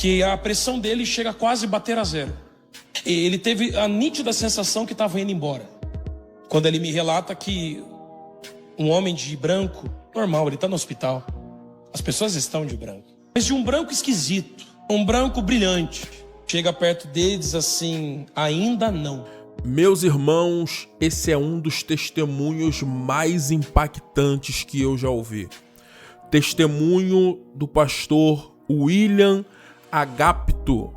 que a pressão dele chega a quase bater a zero. E ele teve a nítida sensação que estava indo embora. Quando ele me relata que um homem de branco, normal, ele está no hospital. As pessoas estão de branco. Mas de um branco esquisito, um branco brilhante. Chega perto dele e diz assim, ainda não. Meus irmãos, esse é um dos testemunhos mais impactantes que eu já ouvi. Testemunho do pastor William Agapto.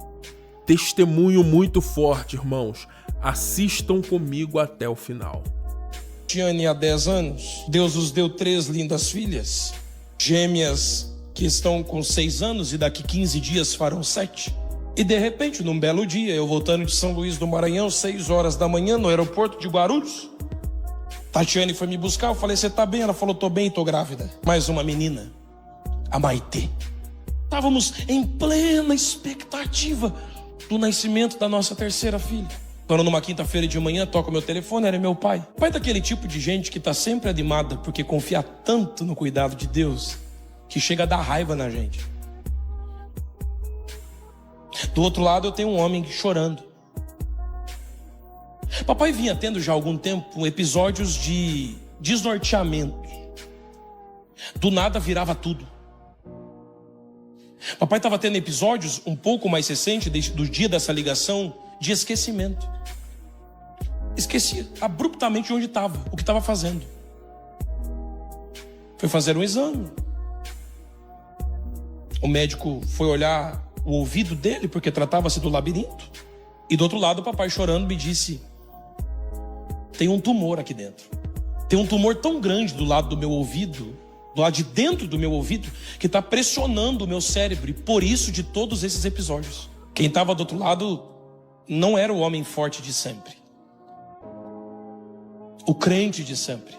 Testemunho muito forte, irmãos. Assistam comigo até o final. Tiane, há 10 anos, Deus nos deu 3 lindas filhas, gêmeas que estão com 6 anos e daqui 15 dias farão 7. E de repente, num belo dia, eu voltando de São Luís do Maranhão, 6 horas da manhã, no aeroporto de Guarulhos, Tatiane foi me buscar, eu falei, você tá bem? Ela falou, tô bem, tô grávida. Mais uma menina, a Maitê. Estávamos em plena expectativa do nascimento da nossa terceira filha. Quando numa quinta-feira de manhã toca o meu telefone, era meu pai. Pai daquele tipo de gente que tá sempre animada porque confia tanto no cuidado de Deus que chega a dar raiva na gente. Do outro lado eu tenho um homem chorando. Papai vinha tendo já há algum tempo episódios de desnorteamento. Do nada virava tudo. Papai estava tendo episódios um pouco mais recentes do dia dessa ligação de esquecimento. Esquecia abruptamente onde estava, o que estava fazendo. Foi fazer um exame. O médico foi olhar o ouvido dele, porque tratava-se do labirinto. E do outro lado, o papai chorando me disse, tem um tumor aqui dentro. Tem um tumor tão grande do lado do meu ouvido, do lado de dentro do meu ouvido, que está pressionando o meu cérebro. E por isso de todos esses episódios. Quem estava do outro lado não era o homem forte de sempre. O crente de sempre.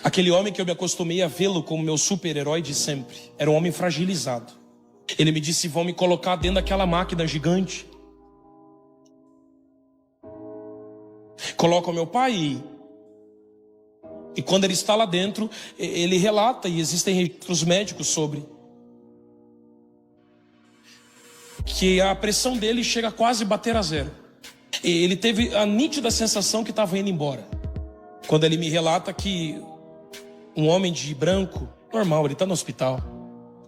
Aquele homem que eu me acostumei a vê-lo como meu super-herói de sempre. Era um homem fragilizado. Ele me disse, vão me colocar dentro daquela máquina gigante. Coloca o meu pai e quando ele está lá dentro, ele relata, e existem registros médicos sobre, que a pressão dele chega a quase bater a zero. E ele teve a nítida sensação que estava indo embora. Quando ele me relata que um homem de branco, normal, ele está no hospital.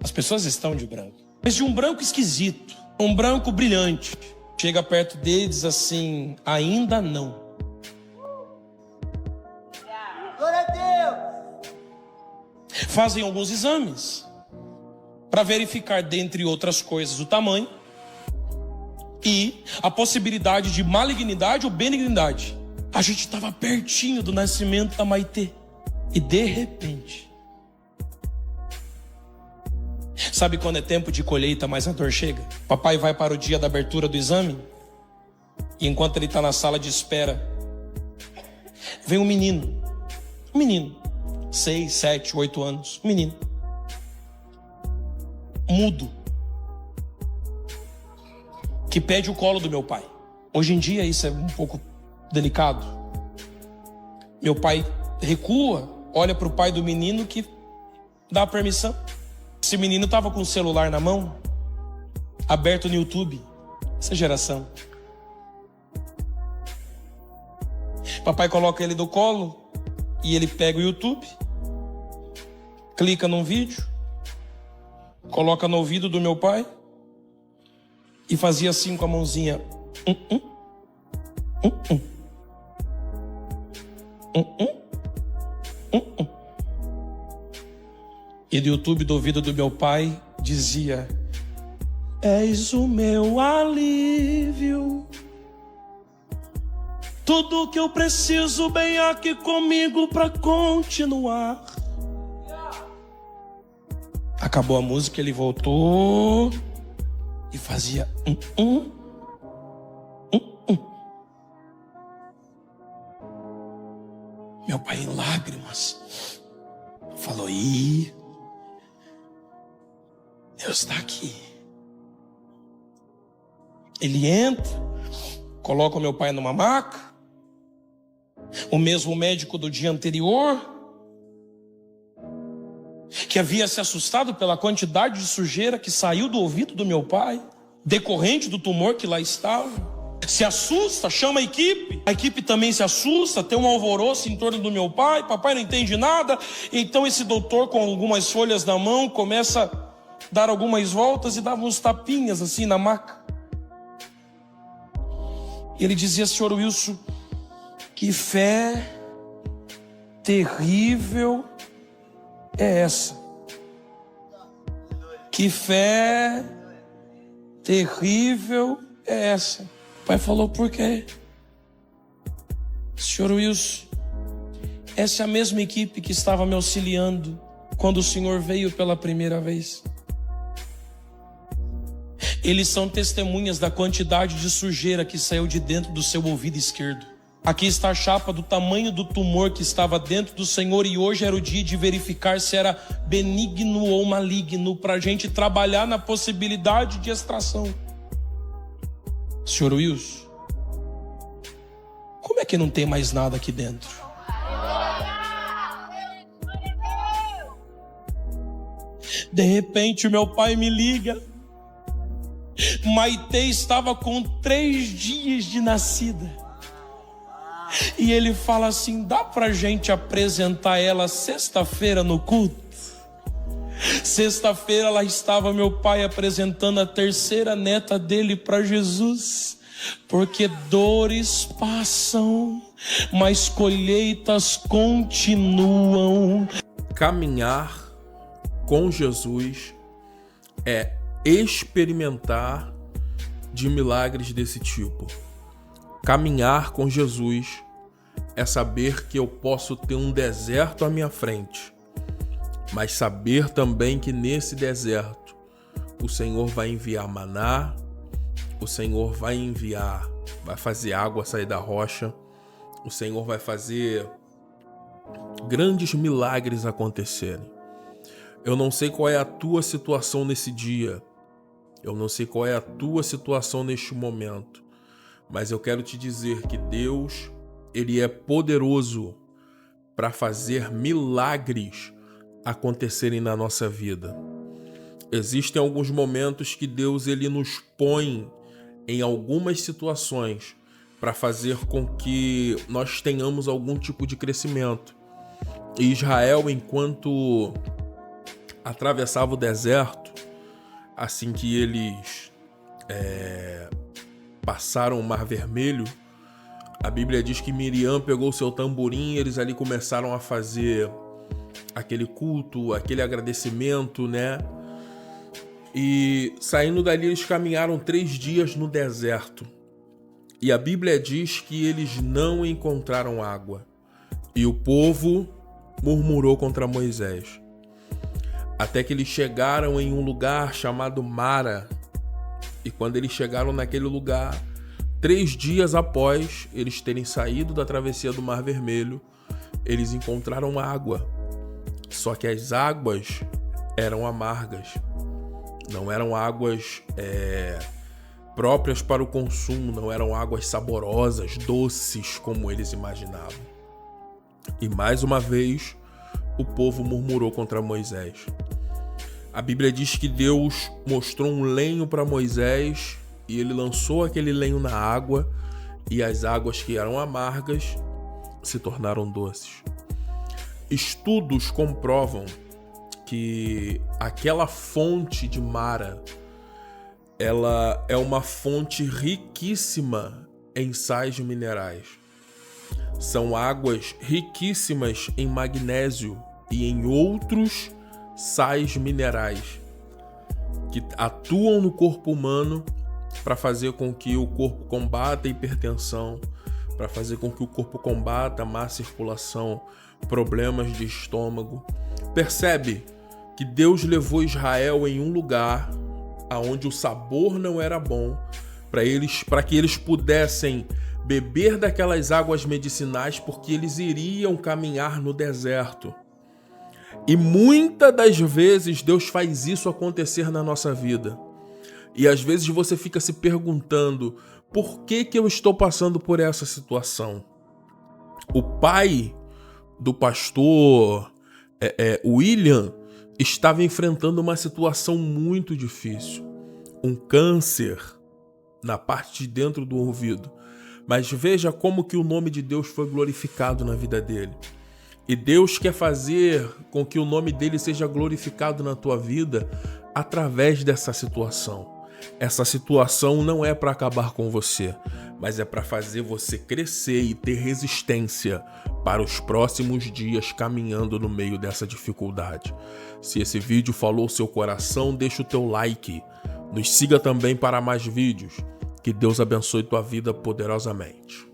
As pessoas estão de branco. Mas de um branco esquisito, um branco brilhante. Chega perto dele e diz assim, ainda não. Glória a Deus! Fazem alguns exames para verificar, dentre outras coisas, o tamanho e a possibilidade de malignidade ou benignidade. A gente estava pertinho do nascimento da Maitê. E de repente, sabe quando é tempo de colheita, mas a dor chega? Papai vai para o dia da abertura do exame e enquanto ele está na sala de espera, vem um menino, 6, 7, 8 anos, um menino, mudo, que pede o colo do meu pai. Hoje em dia isso é um pouco delicado. Meu pai recua, olha para o pai do menino que dá a permissão. Esse menino estava com o celular na mão, aberto no YouTube. Essa geração. Papai coloca ele no colo e ele pega o YouTube, clica num vídeo, coloca no ouvido do meu pai e fazia assim com a mãozinha. E do YouTube do ouvido do meu pai dizia: és o meu alívio, tudo que eu preciso bem aqui comigo pra continuar. Acabou a música, ele voltou e fazia Meu pai em lágrimas falou: ih, Deus está aqui. Ele entra, coloca o meu pai numa maca, o mesmo médico do dia anterior, que havia se assustado pela quantidade de sujeira que saiu do ouvido do meu pai, decorrente do tumor que lá estava, se assusta, chama a equipe também se assusta, tem um alvoroço em torno do meu pai, papai não entende nada. Então esse doutor, com algumas folhas na mão, começa a dar algumas voltas e dava uns tapinhas assim na maca. E ele dizia: senhor Wilson, que fé terrível é essa? Que fé terrível é essa? O pai falou: por quê? Senhor Wilson, essa é a mesma equipe que estava me auxiliando quando o senhor veio pela primeira vez. Eles são testemunhas da quantidade de sujeira que saiu de dentro do seu ouvido esquerdo. Aqui está a chapa do tamanho do tumor que estava dentro do senhor, e hoje era o dia de verificar se era benigno ou maligno, para a gente trabalhar na possibilidade de extração. Senhor Wilson, como é que não tem mais nada aqui dentro? De repente, meu pai me liga. Maitê estava com 3 dias de nascida. E ele fala assim: dá pra gente apresentar ela sexta-feira no culto? Sexta-feira lá estava meu pai apresentando a 3ª neta dele para Jesus. Porque dores passam, mas colheitas continuam. Caminhar com Jesus é experimentar de milagres desse tipo. Caminhar com Jesus é saber que eu posso ter um deserto à minha frente, mas saber também que nesse deserto o Senhor vai enviar maná, o Senhor vai fazer água sair da rocha, o Senhor vai fazer grandes milagres acontecerem. Eu não sei qual é a tua situação nesse dia, eu não sei qual é a tua situação neste momento, mas eu quero te dizer que Deus, Ele é poderoso para fazer milagres acontecerem na nossa vida. Existem alguns momentos que Deus ele nos põe em algumas situações para fazer com que nós tenhamos algum tipo de crescimento. E Israel, enquanto atravessava o deserto, assim que eles passaram o Mar Vermelho, a Bíblia diz que Miriam pegou o seu tamborim e eles ali começaram a fazer aquele culto, aquele agradecimento, né? E saindo dali eles caminharam 3 dias no deserto. E a Bíblia diz que eles não encontraram água. E o povo murmurou contra Moisés. Até que eles chegaram em um lugar chamado Mara. E quando eles chegaram naquele lugar, 3 dias após eles terem saído da travessia do Mar Vermelho, eles encontraram água. Só que as águas eram amargas. Não eram águas próprias para o consumo, não eram águas saborosas, doces, como eles imaginavam. E mais uma vez, o povo murmurou contra Moisés. A Bíblia diz que Deus mostrou um lenho para Moisés e ele lançou aquele lenho na água e as águas que eram amargas se tornaram doces. Estudos comprovam que aquela fonte de Mara, ela é uma fonte riquíssima em sais minerais. São águas riquíssimas em magnésio e em outros sais minerais que atuam no corpo humano para fazer com que o corpo combata a hipertensão, para fazer com que o corpo combata a má circulação, problemas de estômago. Percebe que Deus levou Israel em um lugar onde o sabor não era bom, para que eles pudessem beber daquelas águas medicinais, porque eles iriam caminhar no deserto. E muitas das vezes Deus faz isso acontecer na nossa vida. E às vezes você fica se perguntando: por que eu estou passando por essa situação? O pai do pastor William estava enfrentando uma situação muito difícil. Um câncer na parte de dentro do ouvido. Mas veja como que o nome de Deus foi glorificado na vida dele. E Deus quer fazer com que o nome dele seja glorificado na tua vida através dessa situação. Essa situação não é para acabar com você, mas é para fazer você crescer e ter resistência para os próximos dias caminhando no meio dessa dificuldade. Se esse vídeo falou seu coração, deixa o teu like. Nos siga também para mais vídeos. Que Deus abençoe tua vida poderosamente.